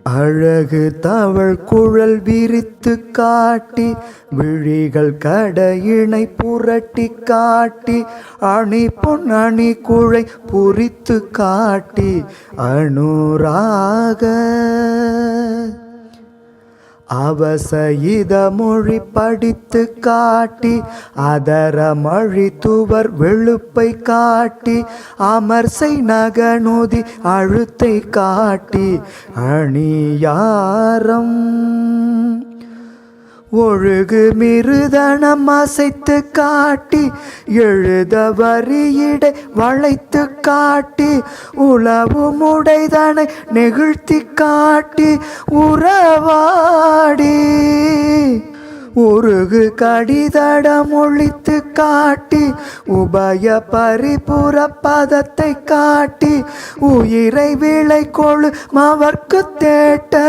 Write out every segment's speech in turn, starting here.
அழகு தவள் குழல் விரித்து காட்டி விழிகள் கடையினை புரட்டி காட்டி அணி பொன் அணி குழை புரித்து காட்டி அனுராக அவசயித மொழி படித்து காட்டி அதர மழி துவர் வெளுப்பை காட்டி அமர்சை நகநொதி அழுத்தை காட்டி அணியாரம் ஒழுகு மிருதனம் அசைத்து காட்டி எழுத வரியிடை வளைத்து காட்டி உளவு முடைதனை நெகிழ்த்தி காட்டி உறவாடி உருகு கடிதடம் ஒழித்து காட்டி உபய பரிபுற பதத்தை காட்டி உயிரை விளை கொழு மவர்க்கு தேட்ட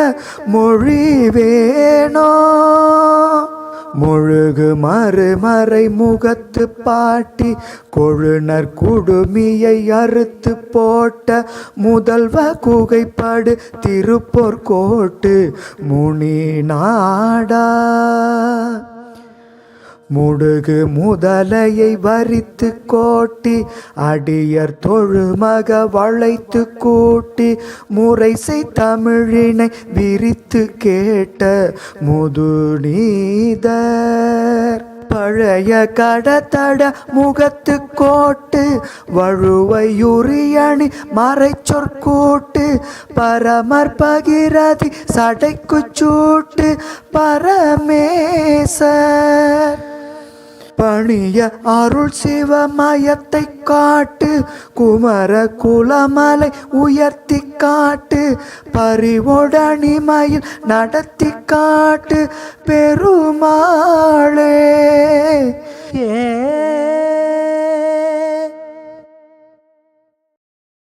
மொழி வேணோ முழுகு மறுமறை முகத்து பாட்டி கொழுனர் குடுமியை அறுத்து போட்ட முதல்வ குகைப்படு திருப்போர் கோட்டு முனி நாடா முடுகு முதலையை வரித்து கோட்டி அடியர் தொழுமக வளைத்து கூட்டி முறைசை தமிழினை விரித்து கேட்ட முதுநீதர் பழைய கடத்தட முகத்து கோட்டு வழுவையுரியணி மறைச்சொற்கூட்டு பரமர் பகிரதி சடைக்கு சூட்டு பரமேசர் பணிய அருள் சிவமயத்தை காட்டு குமர குலமலை உயர்த்தி காட்டு பரிவுடனிமையில் நடத்தி காட்டு பெருமாளே.